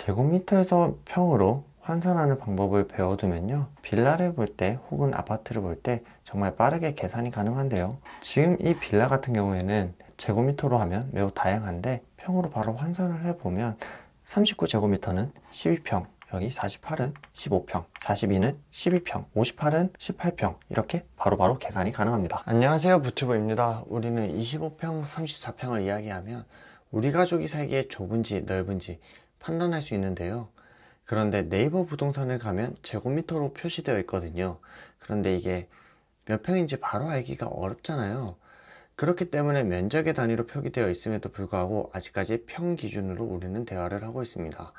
제곱미터에서 평으로 환산하는 방법을 배워두면요, 빌라를 볼 때 혹은 아파트를 볼 때 정말 빠르게 계산이 가능한데요. 지금 이 빌라 같은 경우에는 제곱미터로 하면 매우 다양한데, 평으로 바로 환산을 해보면 39제곱미터는 12평, 여기 48은 15평, 42는 12평, 58은 18평, 이렇게 바로바로 계산이 가능합니다. 안녕하세요, 부튜브입니다. 우리는 25평, 34평을 이야기하면 우리 가족이 살기에 좁은지 넓은지 판단할 수 있는데요. 그런데 네이버 부동산을 가면 제곱미터로 표시되어 있거든요. 그런데 이게 몇 평인지 바로 알기가 어렵잖아요. 그렇기 때문에 면적의 단위로 표기되어 있음에도 불구하고 아직까지 평 기준으로 우리는 대화를 하고 있습니다.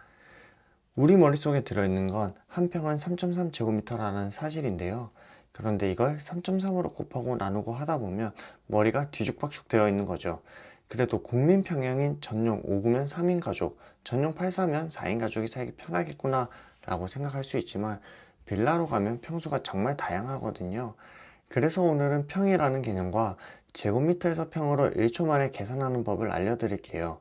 우리 머릿속에 들어있는 건 한 평은 3.3제곱미터라는 사실인데요. 그런데 이걸 3.3으로 곱하고 나누고 하다 보면 머리가 뒤죽박죽 되어 있는 거죠. 그래도 국민 평형인 전용 5구면 3인 가족, 전용 8사면 4인 가족이 살기 편하겠구나 라고 생각할 수 있지만, 빌라로 가면 평수가 정말 다양하거든요. 그래서 오늘은 평이라는 개념과 제곱미터에서 평으로 1초 만에 계산하는 법을 알려드릴게요.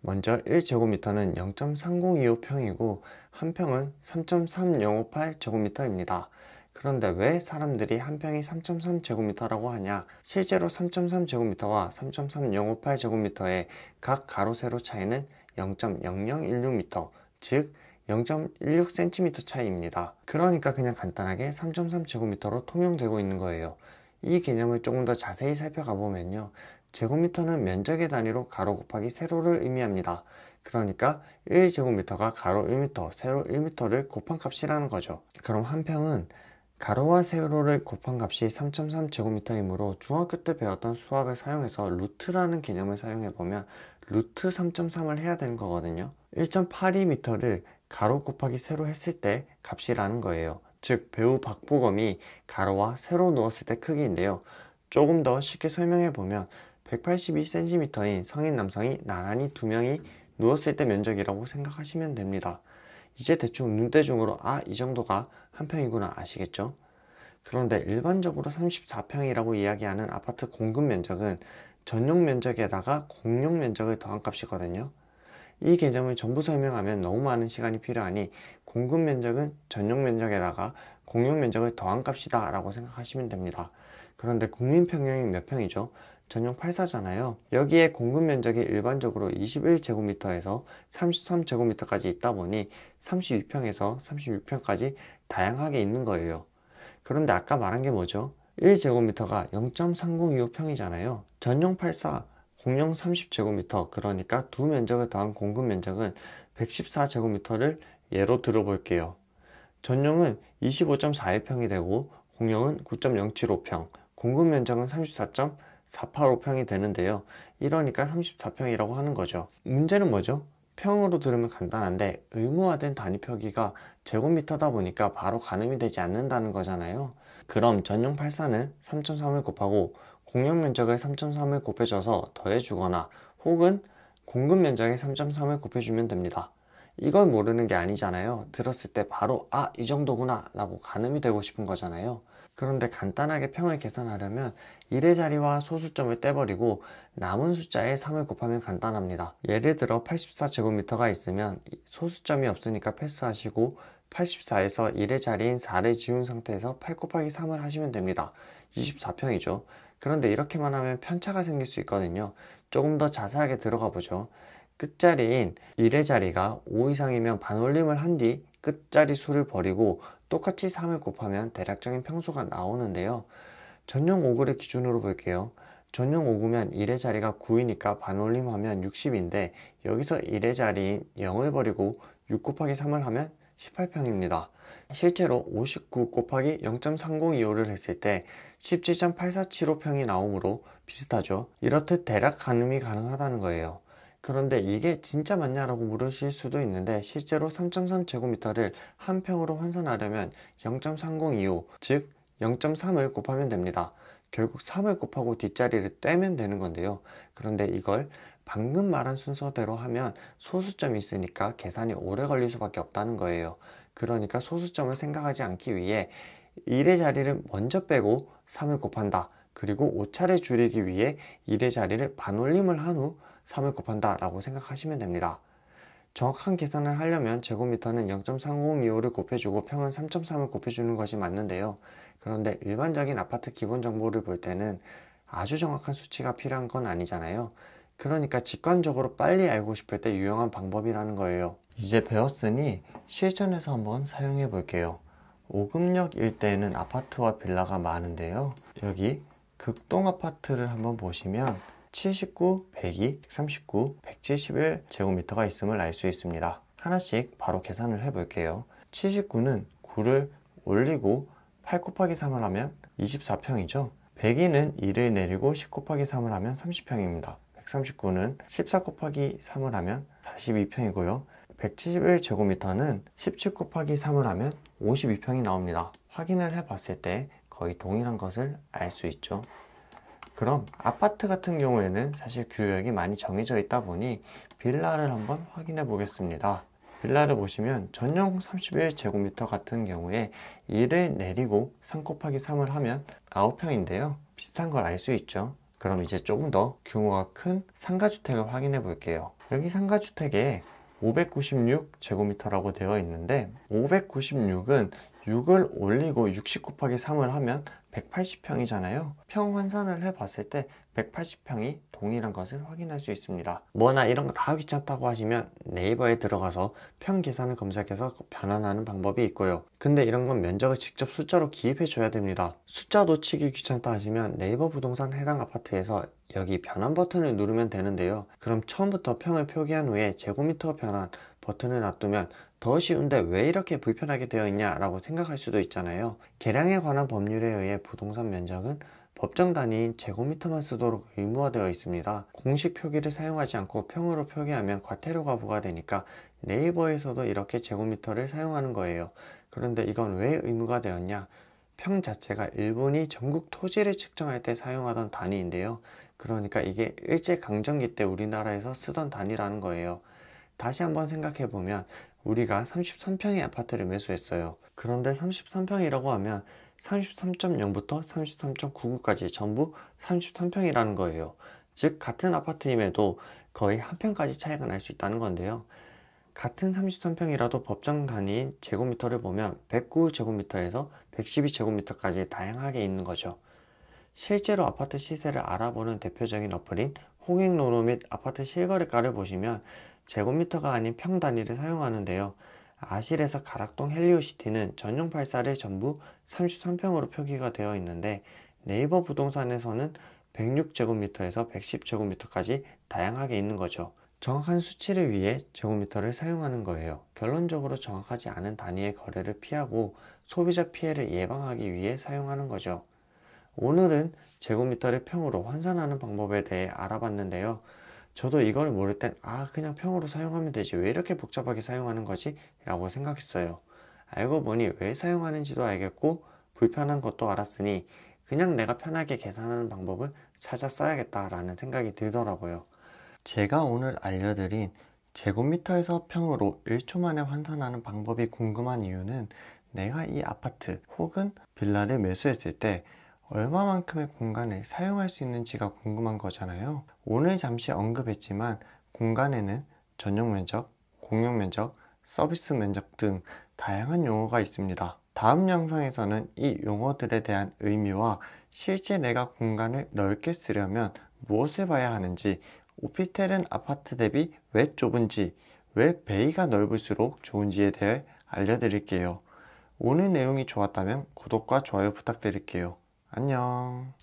먼저 1제곱미터는 0.3025평이고 한 평은 3.3058제곱미터입니다. 그런데 왜 사람들이 한 평이 3.3제곱미터라고 하냐? 실제로 3.3제곱미터와 3.3058제곱미터의 각 가로 세로 차이는 0.0016m, 즉 0.16cm 차이입니다. 그러니까 그냥 간단하게 3.3제곱미터로 통용되고 있는 거예요. 이 개념을 조금 더 자세히 살펴가 보면요, 제곱미터는 면적의 단위로 가로 곱하기 세로를 의미합니다. 그러니까 1제곱미터가 가로 1m, 세로 1m를 곱한 값이라는 거죠. 그럼 한 평은 가로와 세로를 곱한 값이 3.3제곱미터이므로 중학교 때 배웠던 수학을 사용해서 루트라는 개념을 사용해보면 루트 3.3을 해야 되는 거거든요. 1.82m를 가로 곱하기 세로 했을 때 값이라는 거예요. 즉 배우 박보검이 가로와 세로 누었을 때 크기인데요. 조금 더 쉽게 설명해보면 182cm인 성인 남성이 나란히 두 명이 누웠을 때 면적이라고 생각하시면 됩니다. 이제 대충 눈대중으로 이 정도가 한 평이구나 아시겠죠? 그런데 일반적으로 34평이라고 이야기하는 아파트 공급 면적은 전용 면적에다가 공용 면적을 더한 값이거든요. 이 개념을 전부 설명하면 너무 많은 시간이 필요하니 공급 면적은 전용 면적에다가 공용 면적을 더한 값이다 라고 생각하시면 됩니다. 그런데 국민 평형이 몇 평이죠? 전용 8사잖아요. 여기에 공급 면적이 일반적으로 21제곱미터에서 33제곱미터까지 있다 보니 32평에서 36평까지 다양하게 있는 거예요. 그런데 아까 말한 게 뭐죠? 1제곱미터가 0.3025평이잖아요. 전용 8사, 공용 30제곱미터, 그러니까 두 면적을 더한 공급 면적은 114제곱미터를 예로 들어볼게요. 전용은 25.41평이 되고 공용은 9.075평, 공급 면적은 34.485평이 되는데요. 이러니까 34평이라고 하는 거죠. 문제는 뭐죠? 평으로 들으면 간단한데 의무화된 단위 표기가 제곱미터다 보니까 바로 가늠이 되지 않는다는 거잖아요. 그럼 전용 8사는 3.3을 곱하고 공용 면적을 3.3을 곱해줘서 더해주거나 혹은 공급 면적에 3.3을 곱해주면 됩니다. 이걸 모르는 게 아니잖아요. 들었을 때 바로 이 정도구나 라고 가늠이 되고 싶은 거잖아요. 그런데 간단하게 평을 계산하려면 1의 자리와 소수점을 떼버리고 남은 숫자에 3을 곱하면 간단합니다. 예를 들어 84제곱미터가 있으면 소수점이 없으니까 패스하시고 84에서 1의 자리인 4를 지운 상태에서 8 곱하기 3을 하시면 됩니다. 24평이죠. 그런데 이렇게만 하면 편차가 생길 수 있거든요. 조금 더 자세하게 들어가 보죠. 끝자리인 1의 자리가 5 이상이면 반올림을 한 뒤 끝자리 수를 버리고 똑같이 3을 곱하면 대략적인 평수가 나오는데요. 전용 5구를 기준으로 볼게요. 전용 5구면 1의 자리가 9이니까 반올림하면 60인데 여기서 1의 자리인 0을 버리고 6 곱하기 3을 하면 18평입니다. 실제로 59 곱하기 0.3025를 했을 때 17.8475평이 나오므로 비슷하죠. 이렇듯 대략 가늠이 가능하다는 거예요. 그런데 이게 진짜 맞냐라고 물으실 수도 있는데, 실제로 3.3제곱미터를 한 평으로 환산하려면 0.3025, 즉 0.3을 곱하면 됩니다. 결국 3을 곱하고 뒷자리를 떼면 되는 건데요. 그런데 이걸 방금 말한 순서대로 하면 소수점이 있으니까 계산이 오래 걸릴 수밖에 없다는 거예요. 그러니까 소수점을 생각하지 않기 위해 1의 자리를 먼저 빼고 3을 곱한다. 그리고 오차례 줄이기 위해 1의 자리를 반올림을 한 후 3을 곱한다 라고 생각하시면 됩니다. 정확한 계산을 하려면 제곱미터는 0.3025를 곱해주고 평은 3.3을 곱해주는 것이 맞는데요. 그런데 일반적인 아파트 기본 정보를 볼 때는 아주 정확한 수치가 필요한 건 아니잖아요. 그러니까 직관적으로 빨리 알고 싶을 때 유용한 방법이라는 거예요. 이제 배웠으니 실전에서 한번 사용해 볼게요. 오금역 일대에는 아파트와 빌라가 많은데요. 여기 극동 아파트를 한번 보시면 79, 102, 139, 171제곱미터가 있음을 알 수 있습니다. 하나씩 바로 계산을 해 볼게요. 79는 9를 올리고 8 곱하기 3을 하면 24평이죠. 102는 2를 내리고 10 곱하기 3을 하면 30평입니다. 139는 14 곱하기 3을 하면 42평이고요. 171제곱미터는 17 곱하기 3을 하면 52평이 나옵니다. 확인을 해 봤을 때 거의 동일한 것을 알 수 있죠. 그럼 아파트 같은 경우에는 사실 규격이 많이 정해져 있다 보니 빌라를 한번 확인해 보겠습니다. 빌라를 보시면 전용 31제곱미터 같은 경우에 2를 내리고 3 곱하기 3을 하면 9평인데요. 비슷한 걸 알 수 있죠. 그럼 이제 조금 더 규모가 큰 상가주택을 확인해 볼게요. 여기 상가주택에 596제곱미터라고 되어 있는데 596은 6을 올리고 60 곱하기 3을 하면 180평이잖아요. 평 환산을 해 봤을 때 180평이 동일한 것을 확인할 수 있습니다. 뭐나 이런 거 다 귀찮다고 하시면 네이버에 들어가서 평 계산을 검색해서 변환하는 방법이 있고요. 근데 이런 건 면적을 직접 숫자로 기입해 줘야 됩니다. 숫자 놓치기 귀찮다 하시면 네이버 부동산 해당 아파트에서 여기 변환 버튼을 누르면 되는데요. 그럼 처음부터 평을 표기한 후에 제곱미터 변환 버튼을 놔두면 더 쉬운데 왜 이렇게 불편하게 되어 있냐 라고 생각할 수도 있잖아요. 계량에 관한 법률에 의해 부동산 면적은 법정 단위인 제곱미터만 쓰도록 의무화되어 있습니다. 공식 표기를 사용하지 않고 평으로 표기하면 과태료가 부과되니까 네이버에서도 이렇게 제곱미터를 사용하는 거예요. 그런데 이건 왜 의무가 되었냐? 평 자체가 일본이 전국 토지를 측정할 때 사용하던 단위인데요. 그러니까 이게 일제강점기 때 우리나라에서 쓰던 단위라는 거예요. 다시 한번 생각해보면 우리가 33평의 아파트를 매수했어요. 그런데 33평이라고 하면 33.0부터 33.99까지 전부 33평이라는 거예요. 즉 같은 아파트임에도 거의 한 평까지 차이가 날 수 있다는 건데요. 같은 33평이라도 법정 단위인 제곱미터를 보면 109제곱미터에서 112제곱미터까지 다양하게 있는 거죠. 실제로 아파트 시세를 알아보는 대표적인 어플인 홍익노노 및 아파트 실거래가를 보시면 제곱미터가 아닌 평 단위를 사용하는데요. 아실에서 가락동 헬리오시티는 전용 발사를 전부 33평으로 표기가 되어 있는데 네이버 부동산에서는 106제곱미터에서 110제곱미터까지 다양하게 있는 거죠. 정확한 수치를 위해 제곱미터를 사용하는 거예요. 결론적으로 정확하지 않은 단위의 거래를 피하고 소비자 피해를 예방하기 위해 사용하는 거죠. 오늘은 제곱미터를 평으로 환산하는 방법에 대해 알아봤는데요. 저도 이걸 모를 땐 그냥 평으로 사용하면 되지 왜 이렇게 복잡하게 사용하는 거지? 라고 생각했어요. 알고 보니 왜 사용하는지도 알겠고 불편한 것도 알았으니 그냥 내가 편하게 계산하는 방법을 찾아 써야겠다 라는 생각이 들더라고요. 제가 오늘 알려드린 제곱미터에서 평으로 1초 만에 환산하는 방법이 궁금한 이유는 내가 이 아파트 혹은 빌라를 매수했을 때 얼마만큼의 공간을 사용할 수 있는지가 궁금한 거잖아요. 오늘 잠시 언급했지만 공간에는 전용 면적, 공용 면적, 서비스 면적 등 다양한 용어가 있습니다. 다음 영상에서는 이 용어들에 대한 의미와 실제 내가 공간을 넓게 쓰려면 무엇을 봐야 하는지, 오피스텔은 아파트 대비 왜 좁은지, 왜 베이가 넓을수록 좋은지에 대해 알려드릴게요. 오늘 내용이 좋았다면 구독과 좋아요 부탁드릴게요. 안녕.